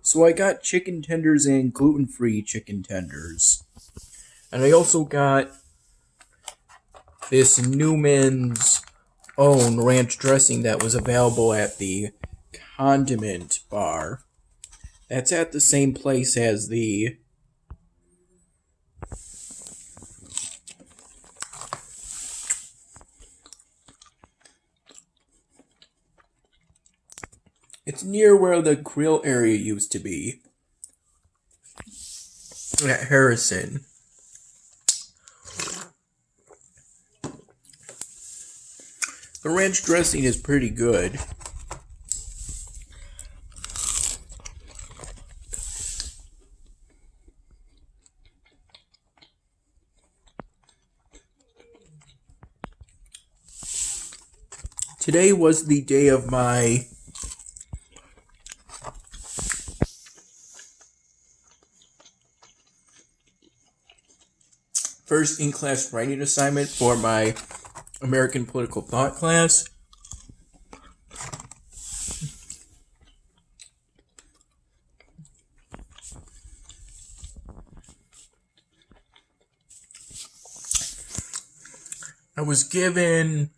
So I got chicken tenders and gluten-free chicken tenders. And I also got this Newman's own ranch dressing that was available at the condiment bar. That's at the same place as the It's near where the grill area used to be. At Harrison. The ranch dressing is pretty good. Today was the day of my first in-class writing assignment for my American Political Thought class. I was given...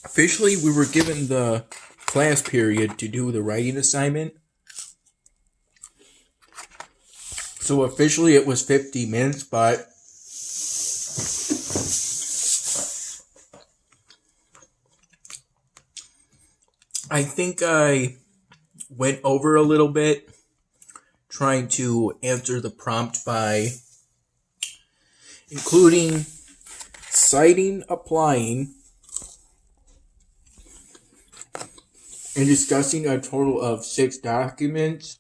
Officially, we were given the class period to do the writing assignment. So officially it was 50 minutes, but I think I went over a little bit trying to answer the prompt by including citing, applying, and discussing a total of 6 documents.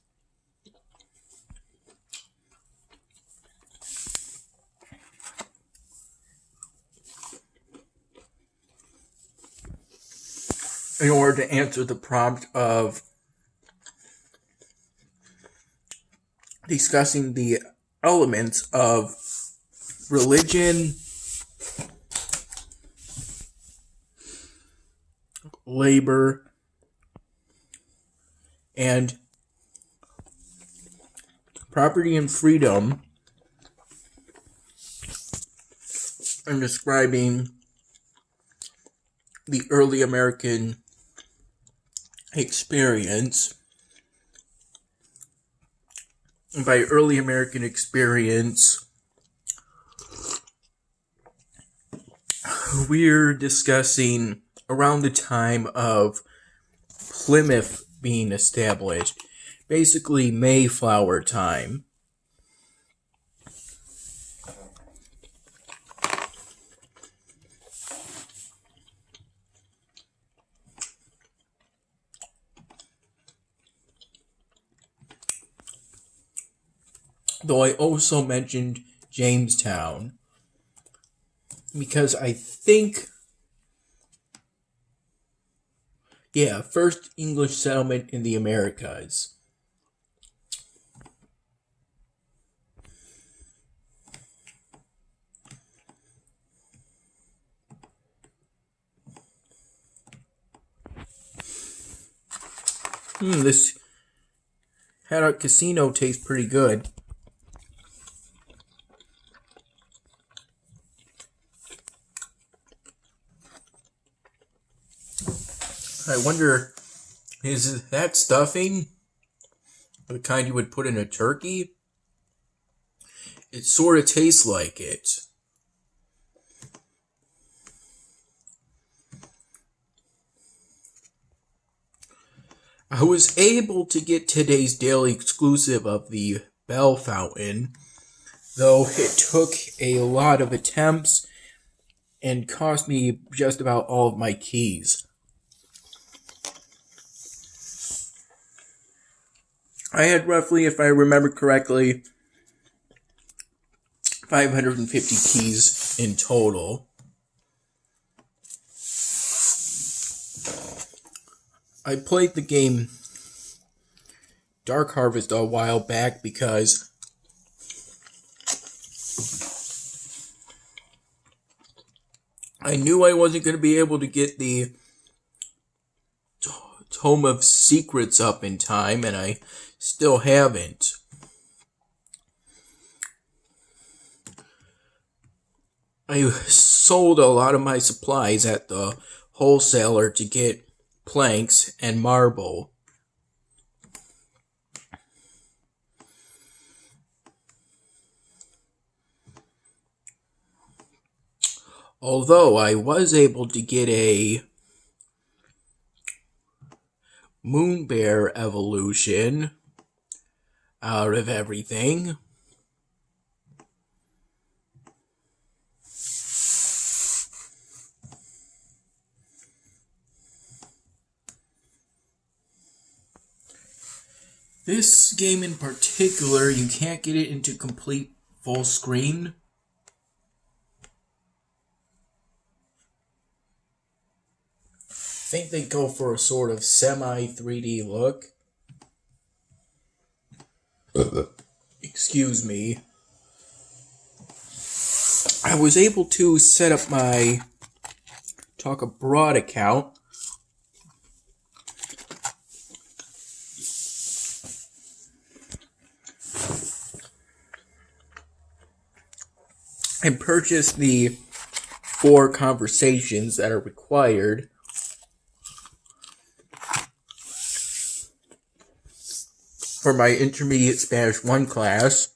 In order to answer the prompt of discussing the elements of religion, labor, and property and freedom, and describing the early American experience. And by early American experience, we're discussing around the time of Plymouth being established, basically Mayflower time. Though I also mentioned Jamestown, because I think, first English settlement in the Americas. This Haddock Casino tastes pretty good. I wonder, is that stuffing the kind you would put in a turkey? It sort of tastes like it. I was able to get today's daily exclusive of the Bell Fountain, though it took a lot of attempts and cost me just about all of my keys. I had roughly, if I remember correctly, 550 keys in total. I played the game Dark Harvest a while back because I knew I wasn't going to be able to get the Tome of Secrets up in time, and I still haven't. I sold a lot of my supplies at the wholesaler to get planks and marble. Although I was able to get a Moon Bear evolution out of everything. This game in particular, you can't get it into complete full screen. I think they go for a sort of semi-3D look. Excuse me. I was able to set up my Talk Abroad account. And purchase the 4 conversations that are required. For my intermediate Spanish 1 class.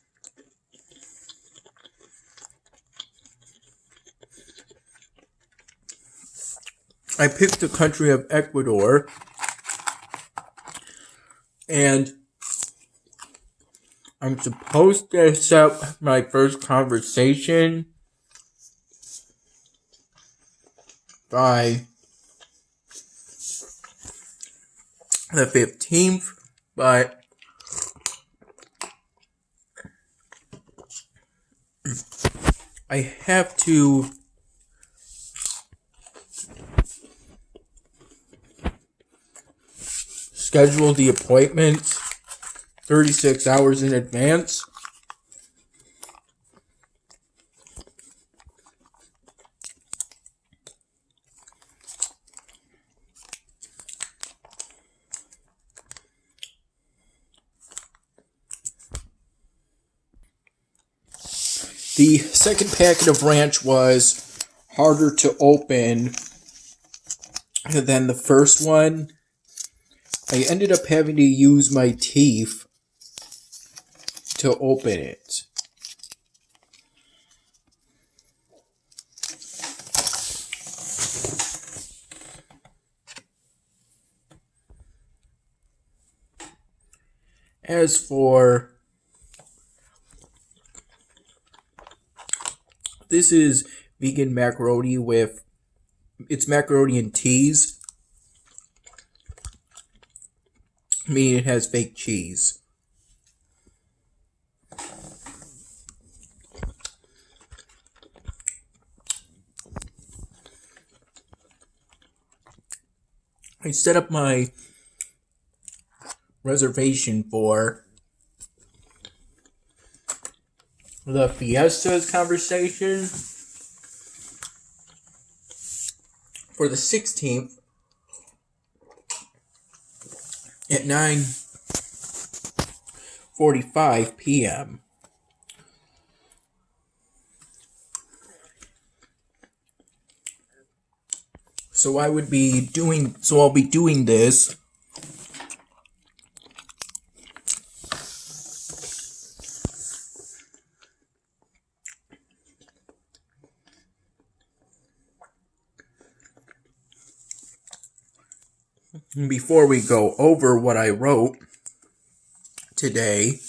I picked the country of Ecuador. And I'm supposed to set up my first conversation by the 15th, but I have to schedule the appointment 36 hours in advance. The second packet of ranch was harder to open than the first one. I ended up having to use my teeth to open it. As for this is vegan macaroni with, it's macaroni and cheese, meaning it has fake cheese. I set up my reservation for the Fiesta's conversation for the 16th at 9:45 p.m. I'll be doing this before we go over what I wrote today.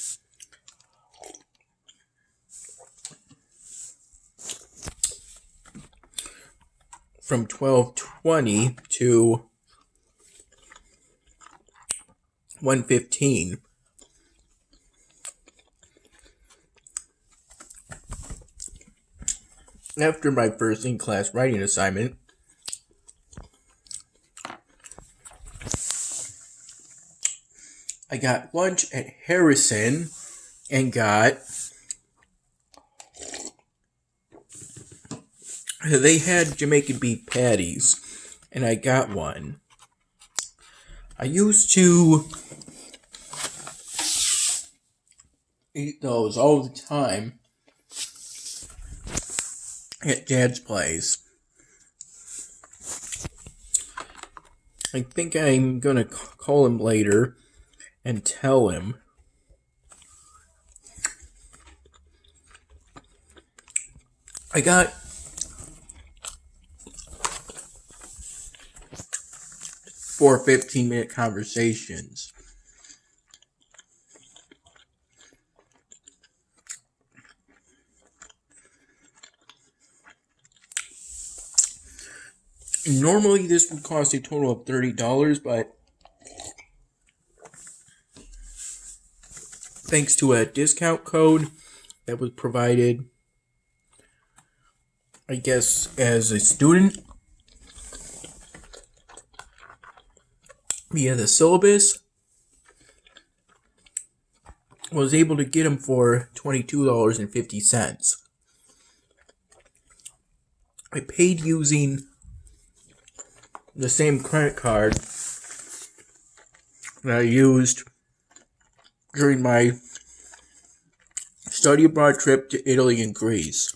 From 12:20 to 1:15. After my first in-class writing assignment, I got lunch at Harrison and they had Jamaican beef patties, and I got one. I used to eat those all the time at Dad's place. I think I'm gonna call him later and tell him. I got 4 15-minute conversations. Normally this would cost a total of $30, but thanks to a discount code that was provided, I guess, as a student via the syllabus, was able to get them for $22.50. I paid using the same credit card that I used during my study abroad trip to Italy and Greece.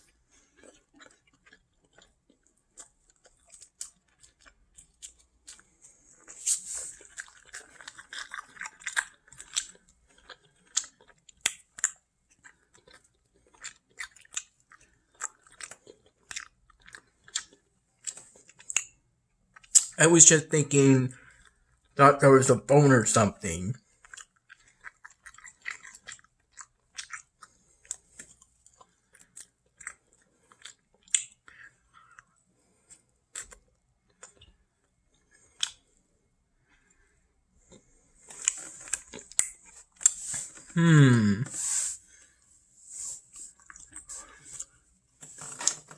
I was just thinking, thought there was a phone or something.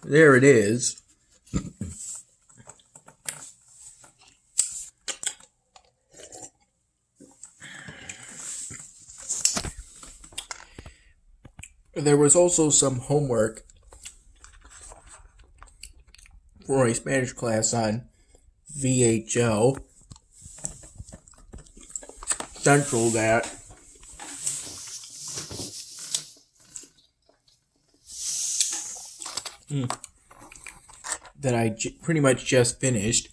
There it is. There was also some homework for a Spanish class on VHL Central that I pretty much just finished.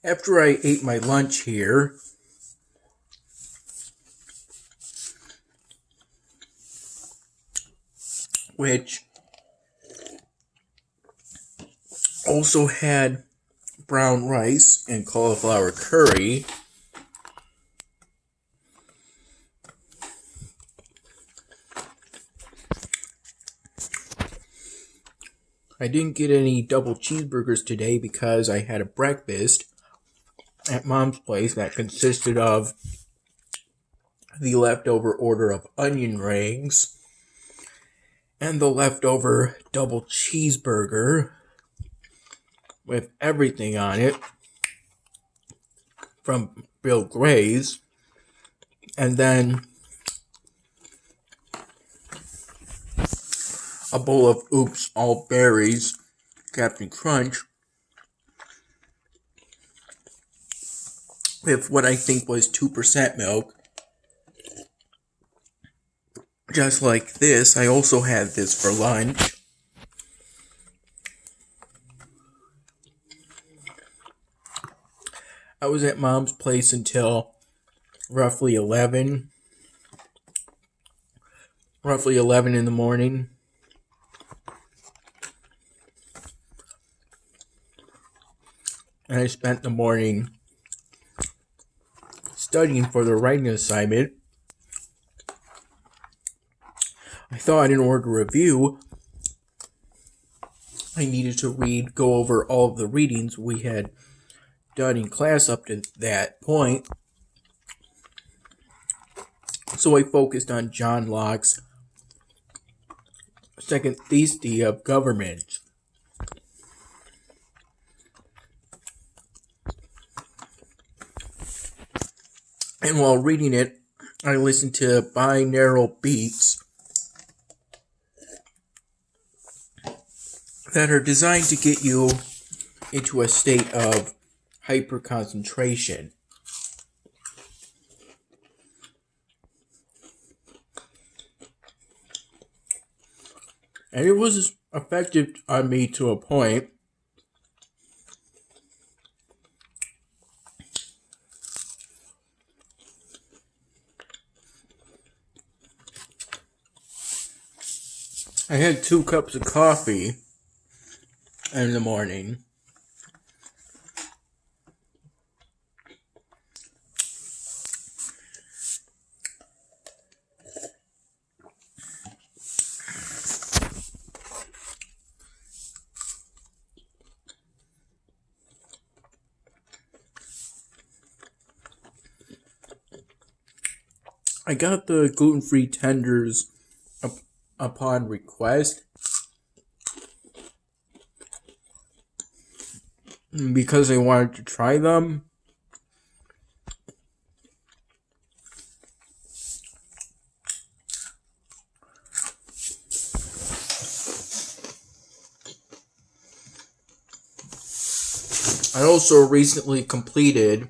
After I ate my lunch here, which also had brown rice and cauliflower curry, I didn't get any double cheeseburgers today because I had a breakfast at Mom's place that consisted of the leftover order of onion rings and the leftover double cheeseburger with everything on it from Bill Gray's, and then a bowl of Oops All Berries Captain Crunch with what I think was 2% milk. Just like this, I also had this for lunch. I was at Mom's place until roughly 11 in the morning. And I spent the morning studying for the writing assignment. I thought in order to review, I needed to go over all of the readings we had done in class up to that point. So I focused on John Locke's Second Thesis of Government. And while reading it, I listened to binaural beats that are designed to get you into a state of hyper concentration. And it was effective on me to a point. I had 2 cups of coffee in the morning. I got the gluten-free tenders upon request because I wanted to try them. I also recently completed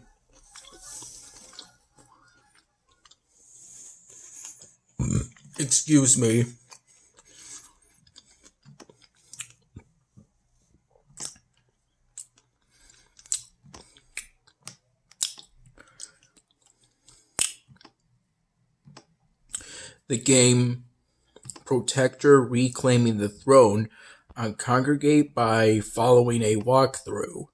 the game Protector Reclaiming the Throne on Congregate by following a walkthrough.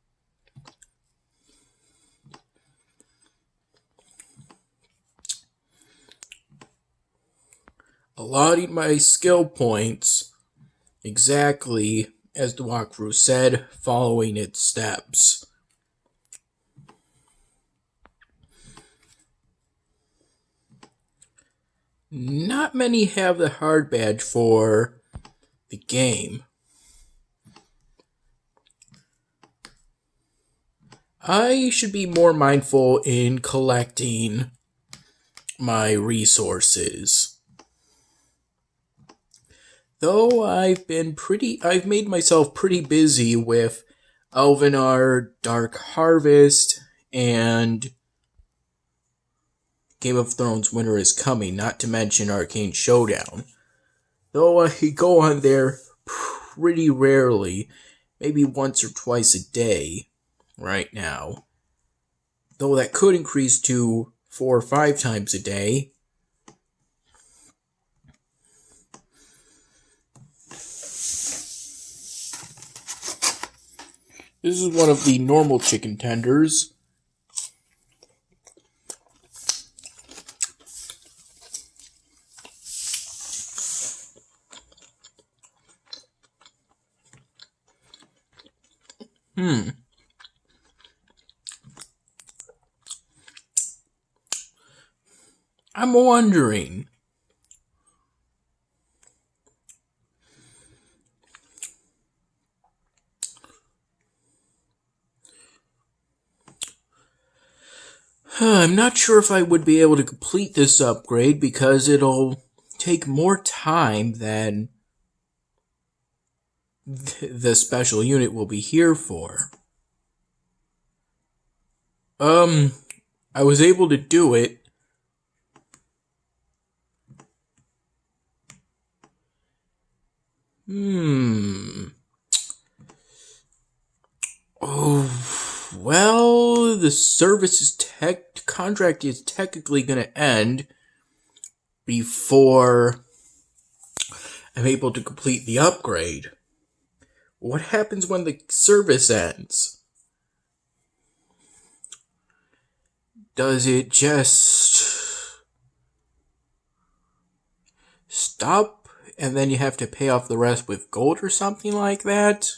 Allotting my skill points exactly as the walkthrough said, following its steps. Not many have the hard badge for the game. I should be more mindful in collecting my resources. Though I've made myself pretty busy with Elvenar, Dark Harvest, and Game of Thrones Winter is Coming, not to mention Arcane Showdown. Though I go on there pretty rarely, maybe once or twice a day right now. Though that could increase to 4 or 5 times a day. This is one of the normal chicken tenders. I'm wondering, I'm not sure if I would be able to complete this upgrade because it'll take more time than the special unit will be here for. I was able to do it. Oh, well, the contract is technically going to end before I'm able to complete the upgrade. What happens when the service ends? Does it just stop and then you have to pay off the rest with gold or something like that?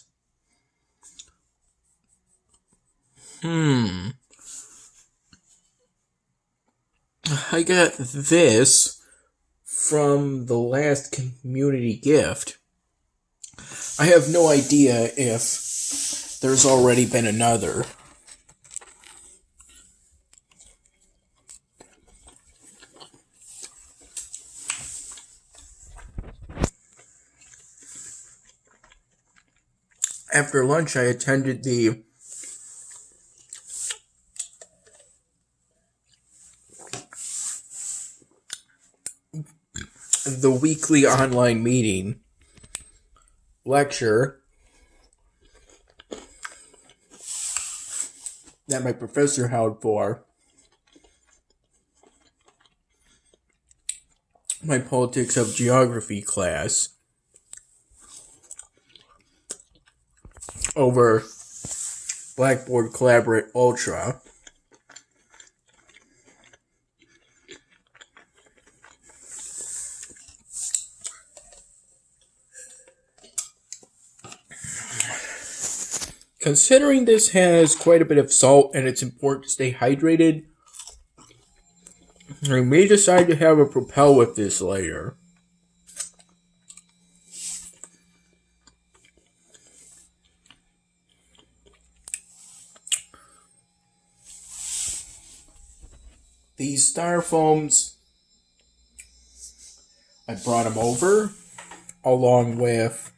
I got this from the last community gift. I have no idea if there's already been another. After lunch, I attended the weekly online meeting lecture that my professor held for my politics of geography class over Blackboard Collaborate Ultra. Considering this has quite a bit of salt and it's important to stay hydrated, I may decide to have a Propel with this later. These styrofoams, I brought them over along with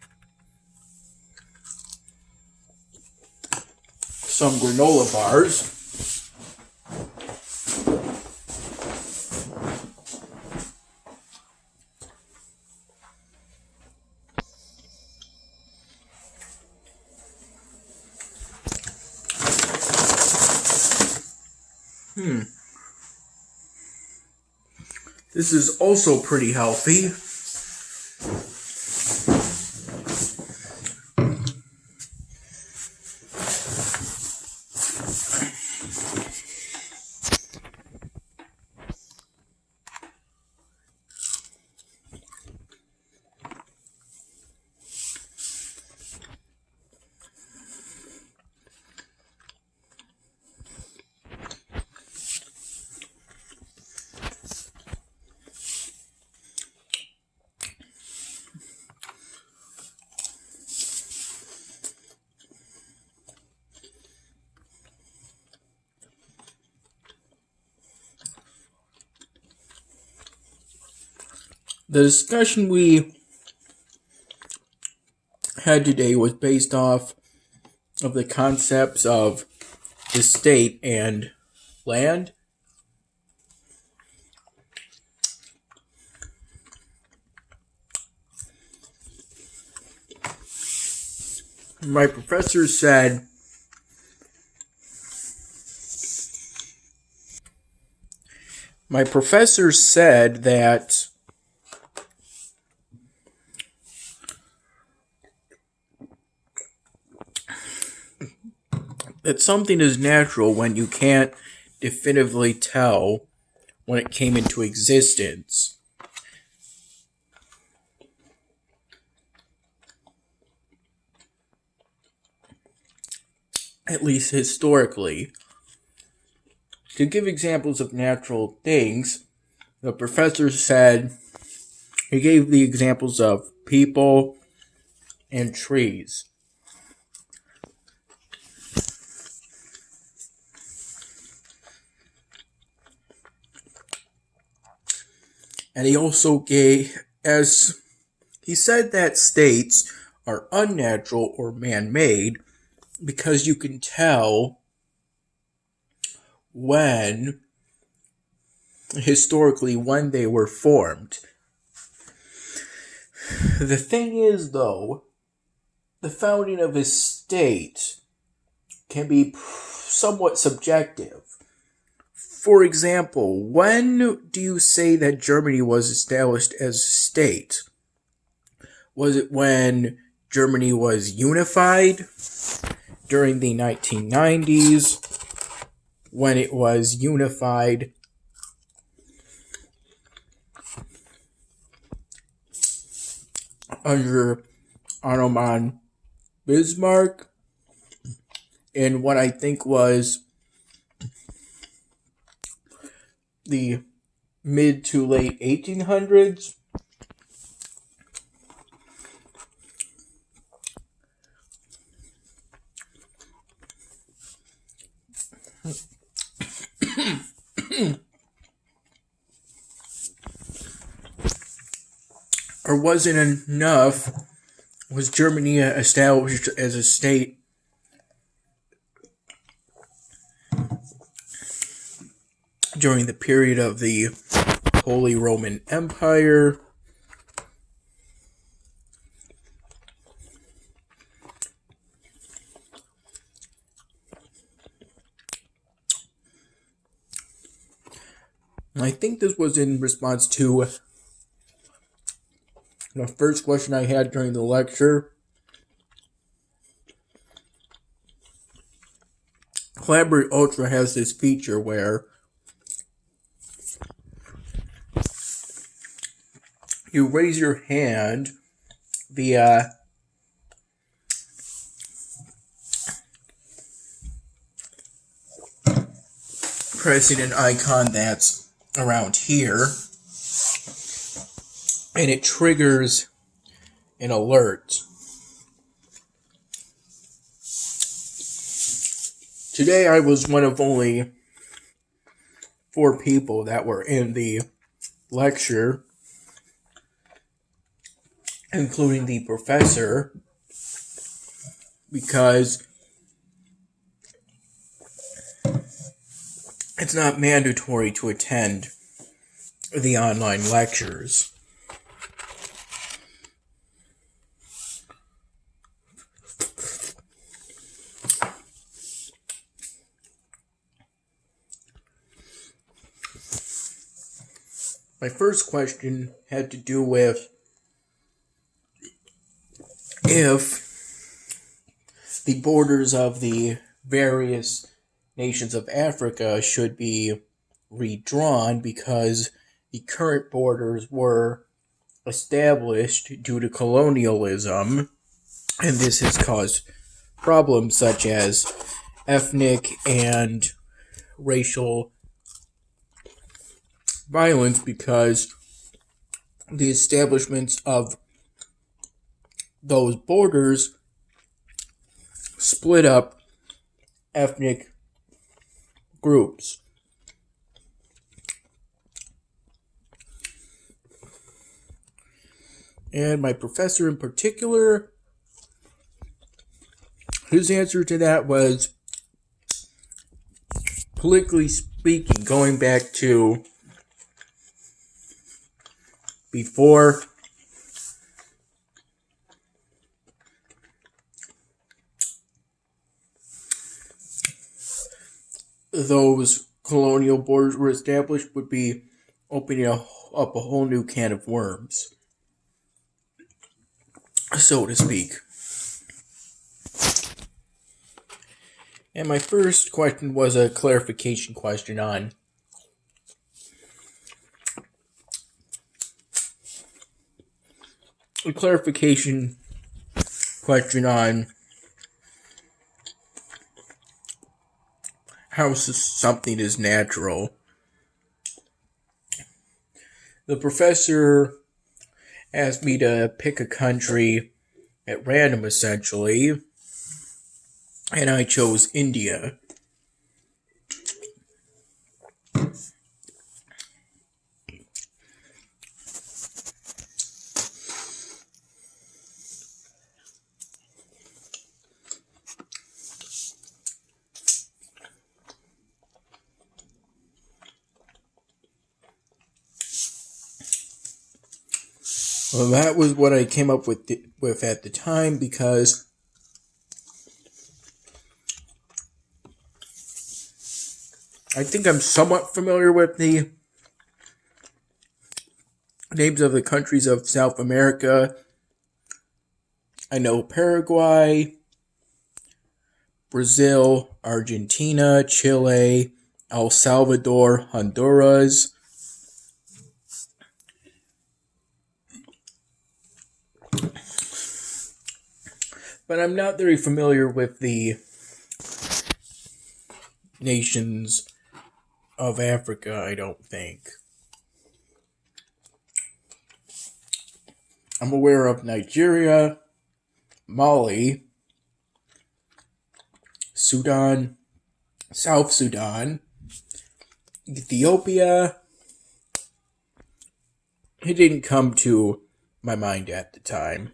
some granola bars. This is also pretty healthy. The discussion we had today was based off of the concepts of estate and land. My professor said that something is natural when you can't definitively tell when it came into existence. At least historically. To give examples of natural things, the professor said he gave the examples of people and trees. And he also he said that states are unnatural or man-made because you can tell historically when they were formed. The thing is, though, the founding of a state can be somewhat subjective. For example, when do you say that Germany was established as a state? Was it when Germany was unified? During the 1990s? When it was unified under Otto Bismarck? In what I think was the mid to late 1800s. Or was it enough was Germany established as a state during the period of the Holy Roman Empire? I think this was in response to the first question I had during the lecture. Collaborate Ultra has this feature where you raise your hand via pressing an icon that's around here, and it triggers an alert. Today I was one of only 4 people that were in the lecture, including the professor, because it's not mandatory to attend the online lectures. My first question had to do with if the borders of the various nations of Africa should be redrawn because the current borders were established due to colonialism, and this has caused problems such as ethnic and racial violence because the establishments of those borders split up ethnic groups. And my professor in particular, his answer to that was, politically speaking, going back to before those colonial borders were established, would be opening up a whole new can of worms, so to speak. And my first question was a clarification question on how something is natural. The professor asked me to pick a country at random, essentially, and I chose India. Well, that was what I came up with at the time, because I think I'm somewhat familiar with the names of the countries of South America. I know Paraguay, Brazil, Argentina, Chile, El Salvador, Honduras. But I'm not very familiar with the nations of Africa, I don't think. I'm aware of Nigeria, Mali, Sudan, South Sudan, Ethiopia. It didn't come to my mind at the time.